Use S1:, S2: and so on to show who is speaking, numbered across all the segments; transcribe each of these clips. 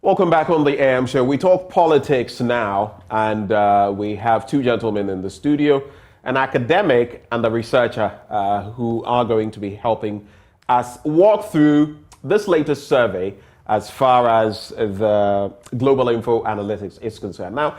S1: Welcome back on the AM show. We talk politics now, and we have two gentlemen in the studio, an academic and a researcher who are going to be helping us walk through this latest survey as far as the Global Info Analytics is concerned. Now,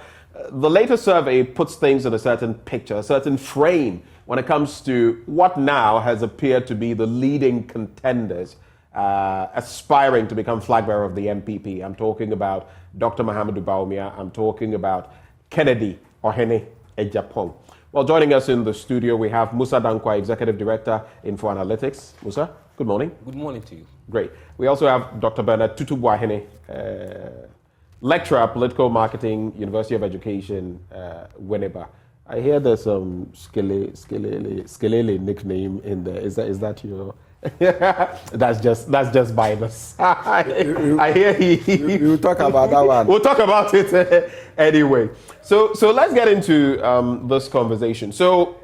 S1: the latest survey puts things in a certain picture, a certain frame when it comes to what now has appeared to be the leading contenders aspiring to become flag bearer of the NPP. I'm talking about Dr. Mahamudu Bawumia. I'm talking about Kennedy Ohene Ejapong. Well, joining us in the studio, we have Musa Dankwa, Executive Director, Info Analytics. Musa, good morning.
S2: Good morning to you.
S1: Great. We also have Dr. Bernard Tutubuahene, Lecturer, Political Marketing, University of Education, Winneba. I hear there's some Skelele nickname in there. Is that your... that's just Bibles. I hear
S3: we'll talk about that one.
S1: We'll talk about it anyway. So let's get into this conversation. So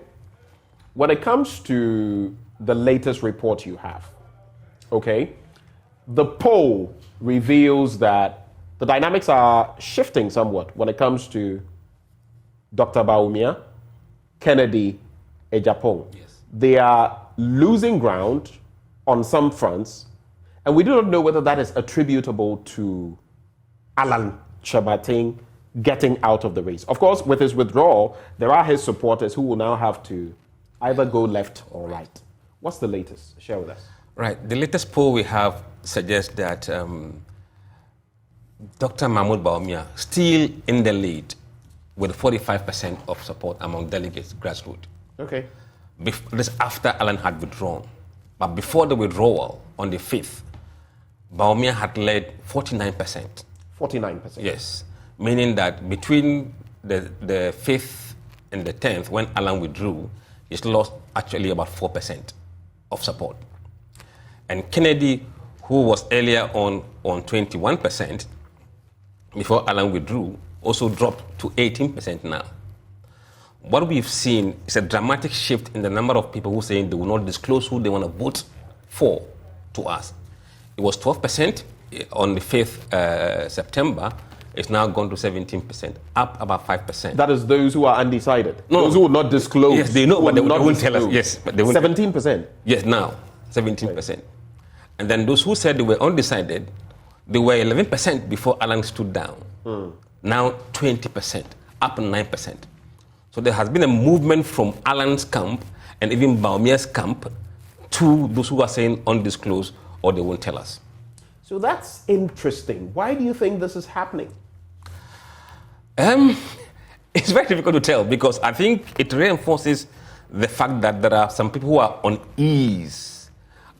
S1: when it comes to the latest report you have, okay, the poll reveals that the dynamics are shifting somewhat when it comes to Dr. Bawumia, Kennedy Ejapong.
S2: Yes.
S1: They are losing ground on some fronts, and we do not know whether that is attributable to Alan Kyerematen getting out of the race. Of course, with his withdrawal, there are his supporters who will now have to either go left or right. What's the latest? Share with us.
S2: Right. The latest poll we have suggests that Dr. Mahamudu Bawumia still in the lead with 45% of support among delegates, grassroots.
S1: Okay.
S2: This after Alan had withdrawn. But before the withdrawal, on the 5th, Bawumia had led 49%.
S1: 49%?
S2: Yes. Meaning that between the 5th and the 10th, when Alan withdrew, he's lost actually about 4% of support. And Kennedy, who was earlier on 21%, before Alan withdrew, also dropped to 18% now. What we've seen is a dramatic shift in the number of people who are saying they will not disclose who they want to vote for to us. It was 12% on the 5th September. It's now gone to 17%, up about 5%.
S1: That is those who are undecided.
S2: No.
S1: Those who will not disclose.
S2: Yes, they know, but they won't tell us. Yes, but they won't.
S1: 17%?
S2: Yes, now, 17%. Right. And then those who said they were undecided, they were 11% before Alan stood down. Now 20%, up 9%. So there has been a movement from Alan's camp and even Bawumia's camp to those who are saying undisclosed or they won't tell us.
S1: So that's interesting. Why do you think this is happening?
S2: It's very difficult to tell because I think it reinforces the fact that there are some people who are unease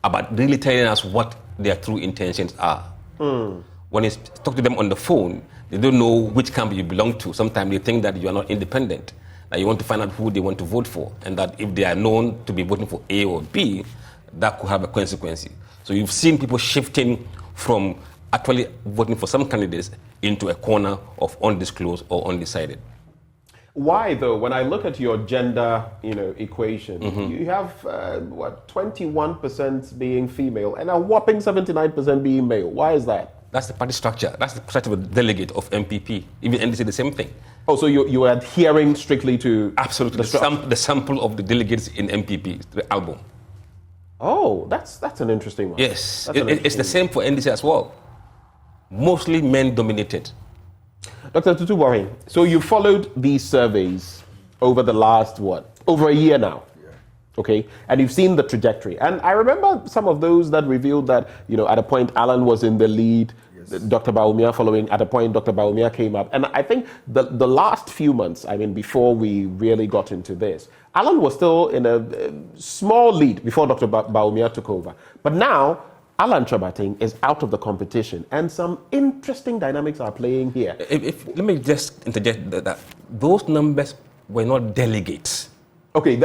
S2: about really telling us what their true intentions are. When you talk to them on the phone, they don't know which camp you belong to. Sometimes they think that you are not independent, that you want to find out who they want to vote for, and that if they are known to be voting for A or B, that could have a consequence. So you've seen people shifting from actually voting for some candidates into a corner of undisclosed or undecided.
S1: Why, though? When I look at your gender, equation, you have 21% being female and a whopping 79% being male. Why is that?
S2: That's the party structure. That's the structure of the delegate of MPP. Even NDC, the same thing.
S1: Oh, so you're adhering strictly to...
S2: Absolutely. The sample of the delegates in MPP, the album.
S1: Oh, that's an interesting one.
S2: Yes. It's the same for NDC as well. Mostly men-dominated.
S1: Dr. Tutubuahene, so you followed these surveys over the last, over a year now?
S3: Yeah.
S1: Okay, and you've seen the trajectory. And I remember some of those that revealed that, at a point Alan was in the lead, yes. Dr. Bawumia following, at a point Dr. Bawumia came up. And I think the last few months, before we really got into this, Alan was still in a small lead before Dr. Bawumia took over. But now, Alan Kyerematen is out of the competition, and some interesting dynamics are playing here.
S2: Let me just interject that those numbers were not delegates.
S1: Okay,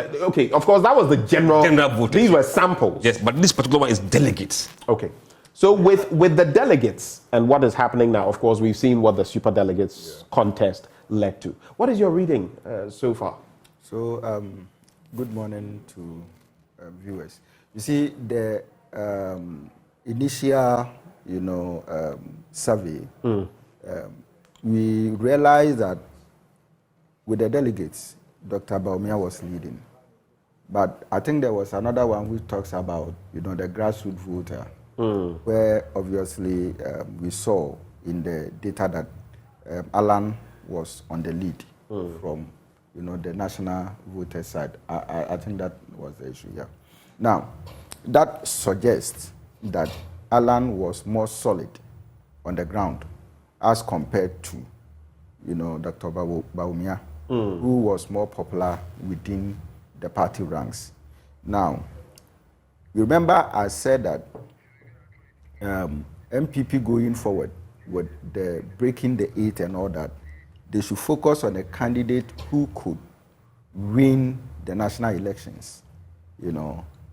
S1: of course, that was the general
S2: vote.
S1: These were samples.
S2: Yes, but this particular one is delegates.
S1: Okay. So with the delegates and what is happening now, of course, we've seen what the super delegates contest led to. What is your reading so far?
S3: So, good morning to viewers. You see, the initial survey, we realized that with the delegates, Dr. Baumia was leading. But I think there was another one which talks about, the grassroots voter, where obviously we saw in the data that Alan was on the lead from, the national voter side. I think that was the issue, yeah. Now, that suggests that Alan was more solid on the ground as compared to, Dr. Baumia, who was more popular within the party ranks. Now, remember I said that NPP going forward with the breaking the 8 and all that, they should focus on a candidate who could win the national elections,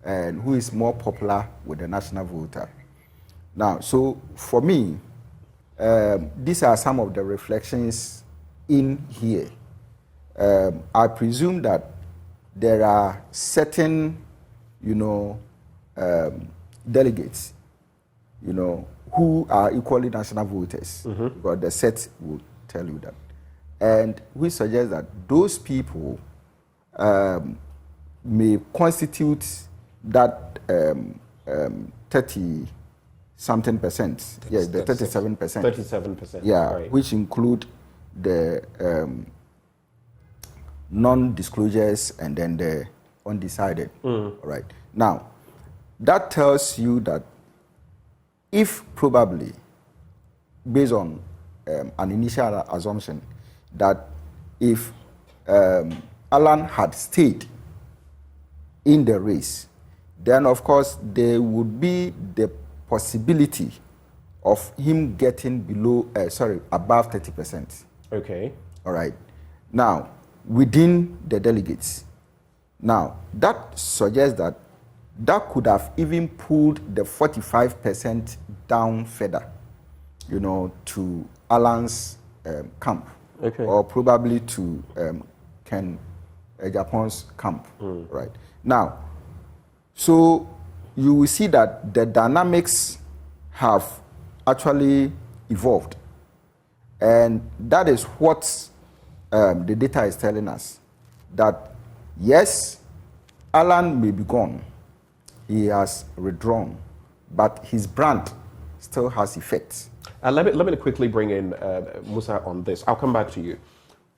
S3: and who is more popular with the national voter. Now, so for me, these are some of the reflections in here. I presume that there are certain, delegates, who are equally national voters, because the set will tell you that. And we suggest that those people may constitute that 30-something percent, yes, the 37%.
S1: 37%.
S3: Yeah,
S1: right.
S3: Which include the non-disclosures and then the undecided. All right. Now, that tells you that if probably, based on an initial assumption, that if Alan had stayed in the race, then of course there would be the possibility of him getting above 30%.
S1: Okay.
S3: All right. Now, within the delegates. Now, that suggests that that could have even pulled the 45% down further, to Alan's camp,
S1: okay,
S3: or probably to Ken Japon's camp, right? Now, so you will see that the dynamics have actually evolved, and that is what the data is telling us, that yes, Alan may be gone, he has withdrawn, but his brand still has effect.
S1: Let me quickly bring in Musa on this. I'll come back to you.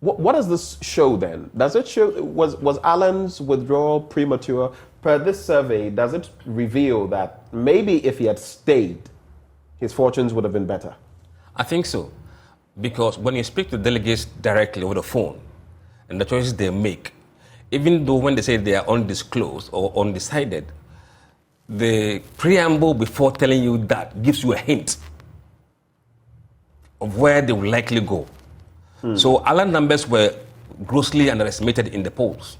S1: What does this show then? Does it show, was Alan's withdrawal premature? Per this survey, does it reveal that maybe if he had stayed, his fortunes would have been better?
S2: I think so. Because when you speak to delegates directly over the phone and the choices they make, even though when they say they are undisclosed or undecided, the preamble before telling you that gives you a hint of where they will likely go. So Alan numbers were grossly underestimated in the polls.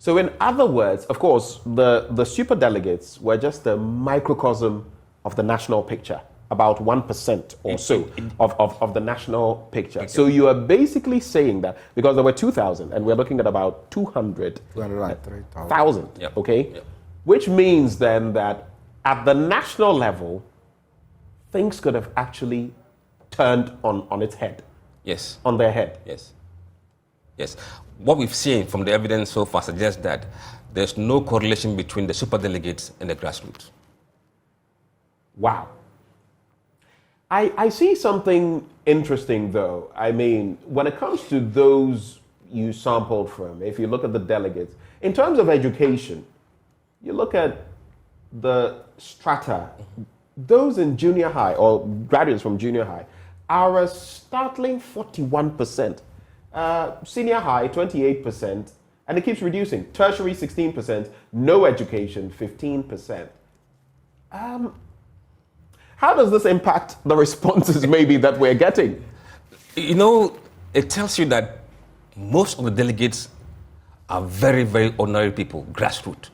S1: So in other words, of course, the super delegates were just a microcosm of the national picture. About 1% or so of the national picture.
S2: Okay.
S1: So you are basically saying that, because there were 2,000 and we're looking at about 200,000,
S2: Yep.
S1: okay?
S2: Yep.
S1: Which means then that at the national level, things could have actually turned on its head.
S2: Yes.
S1: On their head.
S2: Yes. Yes. What we've seen from the evidence so far suggests that there's no correlation between the superdelegates and the grassroots.
S1: Wow. I see something interesting, though. I mean, when it comes to those you sampled from, if you look at the delegates, in terms of education, you look at the strata, those in junior high or graduates from junior high are a startling 41%. Senior high, 28%, and it keeps reducing. Tertiary, 16%. No education, 15%. How does this impact the responses maybe that we're getting?
S2: It tells you that most of the delegates are very, very ordinary people, grassroots.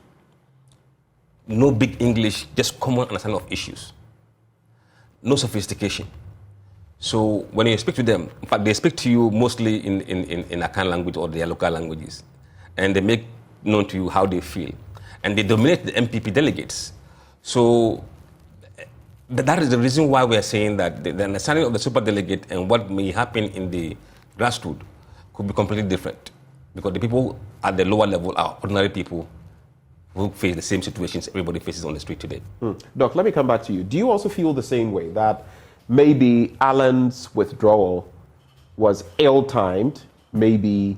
S2: No big English, just common understanding of issues. No sophistication. So when you speak to them, in fact, they speak to you mostly in Akan language or their local languages. And they make known to you how they feel. And they dominate the NPP delegates. So That is the reason why we are saying that the understanding of the superdelegate and what may happen in the grassroots could be completely different. Because the people at the lower level are ordinary people who face the same situations everybody faces on the street today.
S1: Doc, let me come back to you. Do you also feel the same way, that maybe Alan's withdrawal was ill-timed, maybe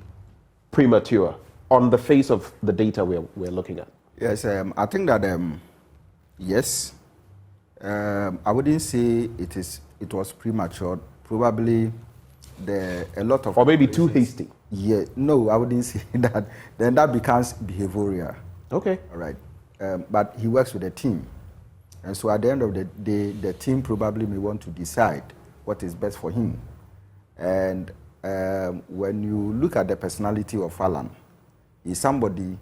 S1: premature, on the face of the data we're looking at?
S3: Yes, I think that, yes. I wouldn't say it was premature. Probably a lot of...
S1: Or maybe too hasty.
S3: Yeah, no, I wouldn't say that. Then that becomes behavioral.
S1: Okay.
S3: All right. But he works with a team. And so at the end of the day, the team probably may want to decide what is best for him. And when you look at the personality of Alan, he's somebody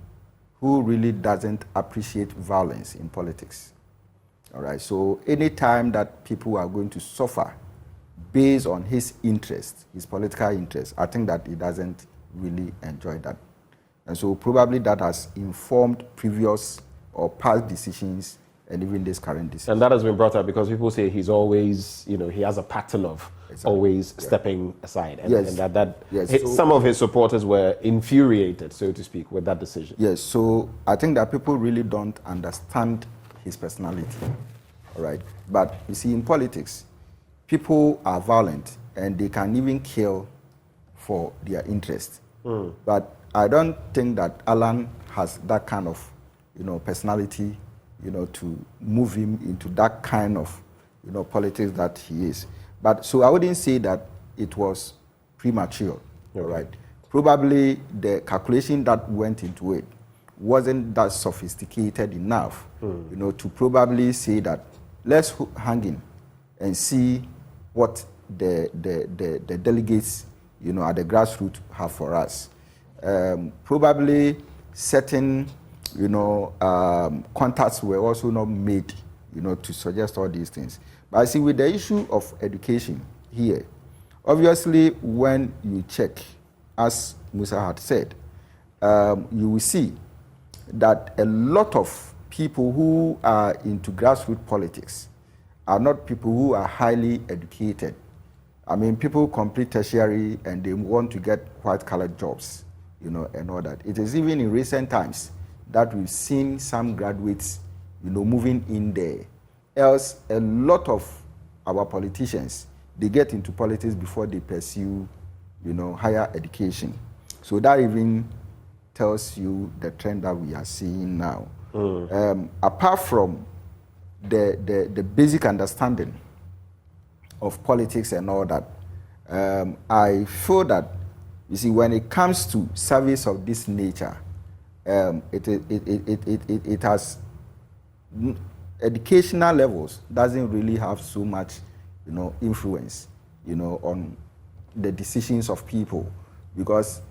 S3: who really doesn't appreciate violence in politics. All right. So anytime that people are going to suffer based on his interest, his political interest, I think that he doesn't really enjoy that. And so probably that has informed previous or past decisions and even this current decision.
S1: And that has been brought up because people say he's always, he has a pattern of always stepping aside. And,
S3: yes.
S1: And some of his supporters were infuriated, so to speak, with that decision.
S3: Yes, so I think that people really don't understand his personality. All right. But you see, in politics, people are violent and they can even kill for their interest. But I don't think that Alan has that kind of, personality, to move him into that kind of, politics that he is. But so I wouldn't say that it was premature, all right? Probably the calculation that went into it wasn't that sophisticated enough, to probably say that let's hang in and see what the delegates, at the grassroots have for us. Probably certain, contacts were also not made, to suggest all these things. But I see with the issue of education here, obviously when you check, as Musa had said, you will see that a lot of people who are into grassroots politics are not people who are highly educated. I mean, people complete tertiary and they want to get white-collar jobs, and all that. It is even in recent times that we've seen some graduates, moving in there. Else, a lot of our politicians, they get into politics before they pursue, higher education. So that even tells you the trend that we are seeing now. Apart from the basic understanding of politics and all that, I feel that, you see, when it comes to service of this nature, it has educational levels doesn't really have so much, influence, on the decisions of people, because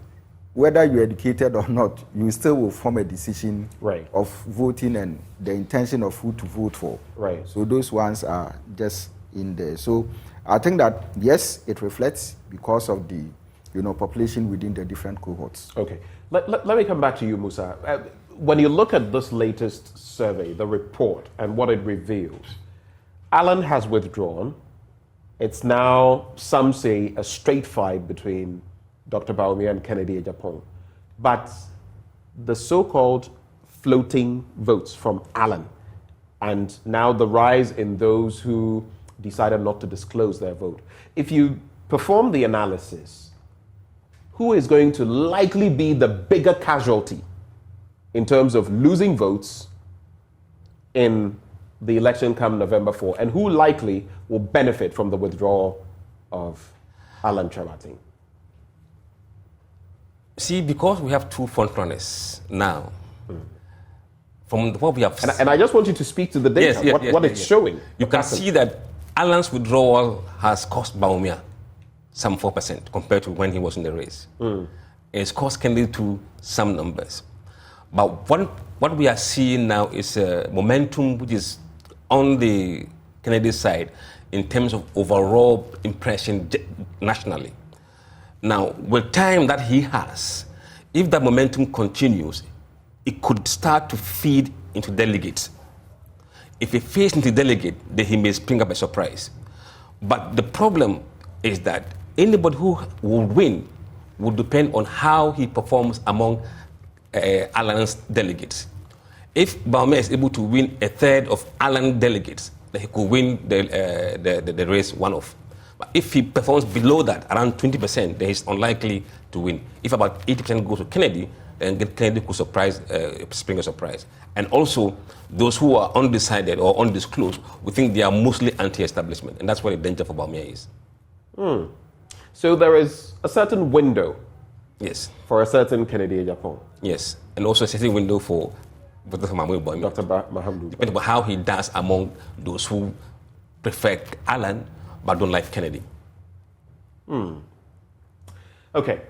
S3: whether you're educated or not, you still will form a decision of voting and the intention of who to vote for.
S1: Right.
S3: So those ones are just in there. So I think that, yes, it reflects because of the, population within the different cohorts.
S1: Okay. Let me come back to you, Musa. When you look at this latest survey, the report, and what it reveals, Alan has withdrawn. It's now, some say, a straight fight between Dr. Bawumia and Kennedy Agyapong. But the so-called floating votes from Alan, and now the rise in those who decided not to disclose their vote. If you perform the analysis, who is going to likely be the bigger casualty in terms of losing votes in the election come November 4, and who likely will benefit from the withdrawal of Alan Kyerematen?
S2: See, because we have two frontrunners now, from what we have...
S1: And I just want you to speak to the data, what it's showing.
S2: You can see that Alan's withdrawal has cost Bawumia some 4% compared to when he was in the race. It's cost Kennedy to some numbers. But what we are seeing now is a momentum which is on the Kennedy side in terms of overall impression nationally. Now, with time that he has, if that momentum continues, it could start to feed into delegates. If he fails into delegate, then he may spring up a surprise. But the problem is that anybody who will win will depend on how he performs among Alan's delegates. If Bawumia is able to win a third of Alan delegates, then he could win the race one-off. But if he performs below that, around 20%, then he's unlikely to win. If about 80% goes to Kennedy, then Kennedy could spring a surprise. And also, those who are undecided or undisclosed, we think they are mostly anti-establishment, and that's where the danger for Bawumia is.
S1: So there is a certain window,
S2: yes,
S1: for a certain Kennedy Japan.
S2: Yes, and also a certain window for Dr.
S1: Mahamudu.
S2: Depending on how he does among those who prefer Alan but don't like Kennedy.
S1: Okay,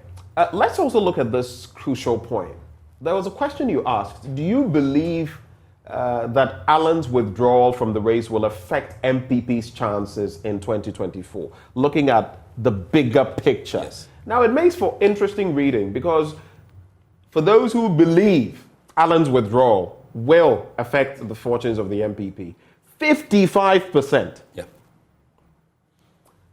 S1: let's also look at this crucial point. There was a question you asked. Do you believe that Alan's withdrawal from the race will affect MPP's chances in 2024? Looking at the bigger picture.
S2: Yes.
S1: Now, it makes for interesting reading because for those who believe Alan's withdrawal will affect the fortunes of the MPP, 55%.
S2: Yeah.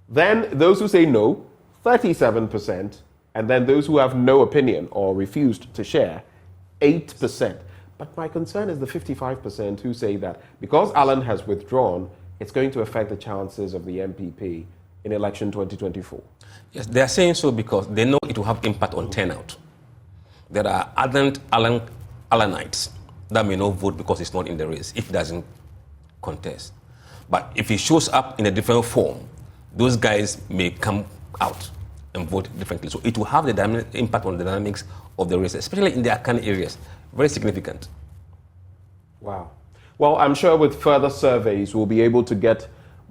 S1: Then those who say no, 37%. And then those who have no opinion or refused to share, 8%. But my concern is the 55% who say that because Alan has withdrawn, it's going to affect the chances of the MPP in election 2024.
S2: Yes, they are saying so because they know it will have impact on turnout. There are ardent Alanites that may not vote because it's not in the race if he doesn't contest. But if he shows up in a different form, those guys may come out and vote differently. So it will have the impact on the dynamics of the race, especially in the Akane areas. Very significant.
S1: Wow. Well, I'm sure with further surveys, we'll be able to get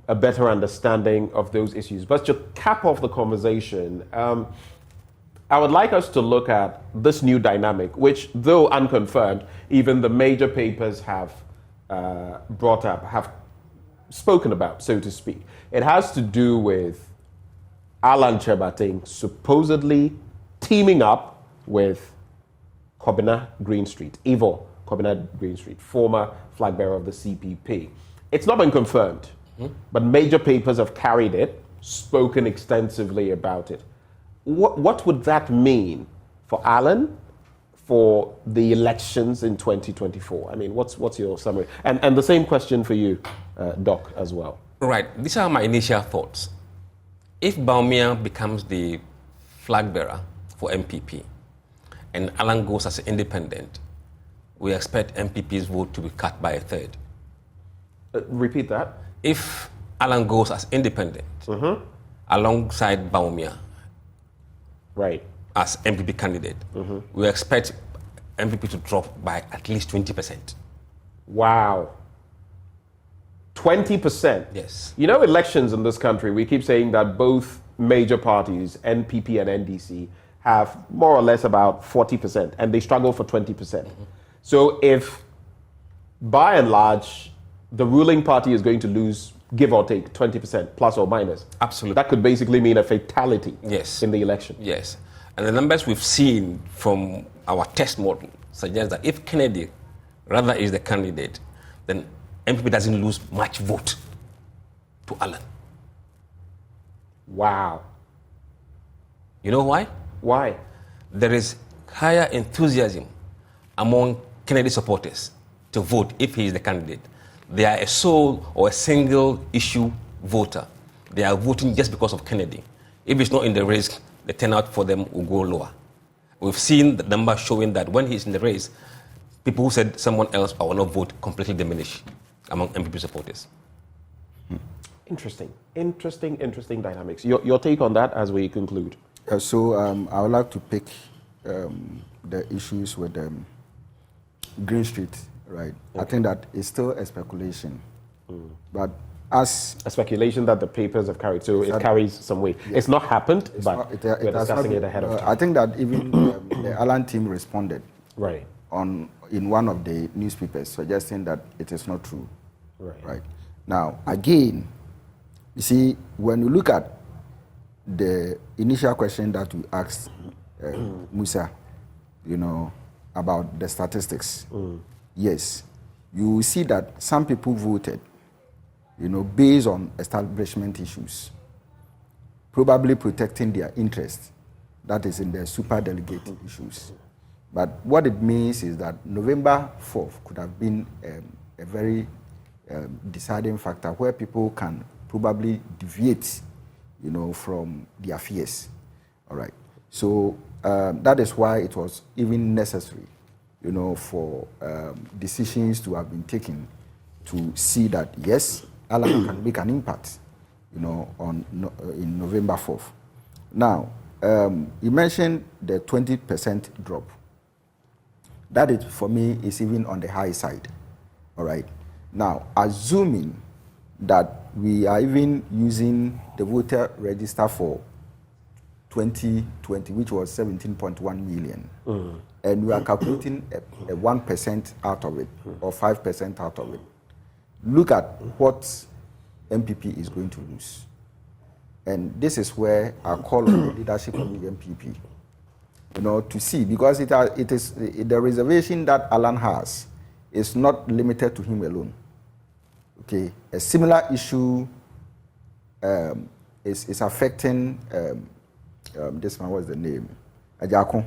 S1: a better understanding of those issues. But to cap off the conversation, I would like us to look at this new dynamic, which, though unconfirmed, even the major papers have brought up, have spoken about, so to speak. It has to do with Alan Chebating supposedly teaming up with Kobina Greenstreet, Ivo Kobina Greenstreet, former flag bearer of the CPP. It's not been confirmed, but major papers have carried it, spoken extensively about it. What would that mean for Alan, for the elections in 2024? I mean, what's your summary? And the same question for you, Doc, as well.
S2: Right. These are my initial thoughts. If Bawumia becomes the flag bearer for MPP and Alan goes as an independent, we expect MPP's vote to be cut by a third.
S1: Repeat that.
S2: If Alan goes as independent alongside Bawumia,
S1: right,
S2: as MPP candidate, we expect MPP to drop by at least 20%.
S1: Wow. 20%?
S2: Yes.
S1: You know, elections in this country, we keep saying that both major parties, NPP and NDC, have more or less about 40%, and they struggle for 20%. So if, by and large, the ruling party is going to lose, give or take, 20%, plus or minus.
S2: Absolutely.
S1: That could basically mean a fatality
S2: yes.
S1: in the election.
S2: Yes. And the numbers we've seen from our test model suggest that if Kennedy rather is the candidate, then MPP doesn't lose much vote to Alan.
S1: Wow.
S2: You know why?
S1: Why?
S2: There is higher enthusiasm among Kennedy supporters to vote if he is the candidate. They are a sole or a single issue voter. They are voting just because of Kennedy. If it's not in the race, the turnout for them will go lower. We've seen the number showing that when he's in the race, people who said someone else I will not vote completely diminish among MPP supporters.
S1: Interesting dynamics. Your take on that as we conclude?
S3: So I would like to pick the issues with Greenstreet, right? Okay. I think that it's still a speculation, but as
S1: a speculation that the papers have carried, so it carries some weight. Yeah. It's not happened, but we're discussing it ahead of time.
S3: I think that even the Alan team responded
S1: right
S3: in one of the newspapers suggesting that it is not true.
S1: Right.
S3: Now, again, you see, when you look at the initial question that we asked Musa, about the statistics, yes, you will see that some people voted, based on establishment issues, probably protecting their interest, that is in the super delegate issues. But what it means is that November 4th could have been a very deciding factor where people can probably deviate, from their fears. All right. So that is why it was even necessary, for decisions to have been taken to see that yes, Alan can make an impact, in November 4th. Now, you mentioned the 20% drop. That is, for me, is even on the high side. All right. Now, assuming that we are even using the voter register for 2020, which was 17.1 million, and we are calculating a 1% out of it, or 5% out of it, look at what NPP is going to lose. And this is where I call on the leadership of the NPP, to see, because it is the reservation that Alan has is not limited to him alone. Okay, a similar issue is affecting this man. What's the name? Ajakon.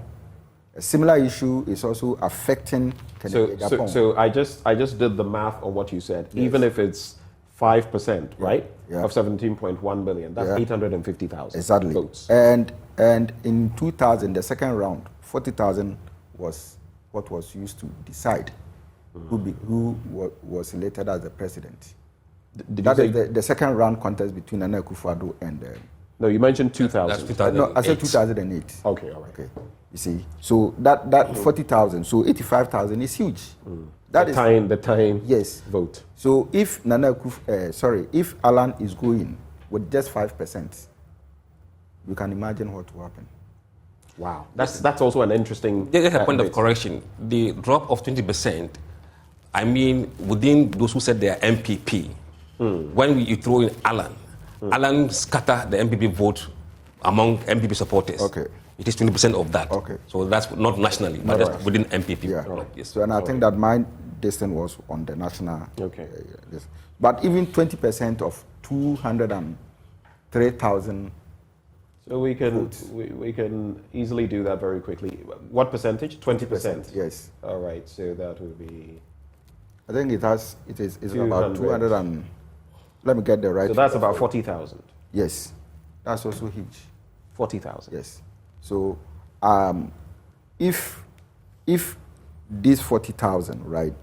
S3: A similar issue is also affecting.
S1: So I just did the math on what you said. Yes. Even if it's 5%, right, of 17.1 million, that's 850,000
S3: exactly
S1: votes.
S3: And in 2000, the second round, 40,000 was what was used to decide who was elected as the president. That is the second round contest between Nana Akufo-Addo and.
S1: No, you mentioned 2000.
S2: That's 2008.
S3: No, I said 2008.
S1: Okay, all right.
S3: Okay, you see, so that 40,000, so 85,000 is huge. That
S1: the
S3: is
S1: time
S3: yes
S1: vote.
S3: So if if Alan is going with just 5%, you can imagine what will happen.
S1: Wow, that's also an interesting.
S2: There's a point of correction. The drop of 20%. I mean, within those who said they are NPP, when you throw in Alan, Alan scatter the NPP vote among NPP supporters.
S3: Okay.
S2: It is 20% of that.
S3: Okay.
S2: So that's not nationally, but that's within NPP.
S3: Yeah.
S2: Right. Yes.
S3: So, and I think that my distance was on the national.
S1: Okay.
S3: But even 20% of 203,000.
S1: So we can easily do that very quickly. What percentage? 20%.
S3: Yes.
S1: All right. So that would be.
S3: I think it's about 200 and. Let me get the right.
S1: So that's about 40,000.
S3: Yes, that's also huge.
S1: 40,000.
S3: Yes. So, if this 40,000, right,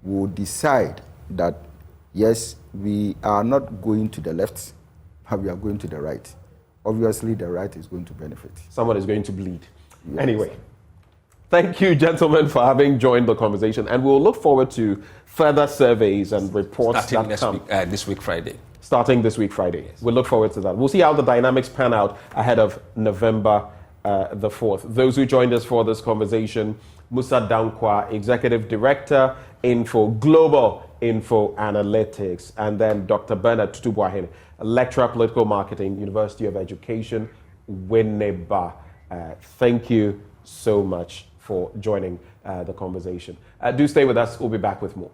S3: will decide that yes, we are not going to the left, but we are going to the right, obviously the right is going to benefit.
S1: Someone is going to bleed.
S3: Yes.
S1: Anyway, thank you, gentlemen, for having joined the conversation, and we'll look forward to further surveys and reports
S2: Starting
S1: that come.
S2: this week, Friday.
S1: Starting this week, Friday. Yes. We'll look forward to that. We'll see how the dynamics pan out ahead of November the 4th. Those who joined us for this conversation, Musa Dankwa, Executive Director, Global Info Analytics, and then Dr. Bernard Tutubuahin, Lecturer Political Marketing, University of Education, Winneba. Thank you so much for joining the conversation. Do stay with us. We'll be back with more.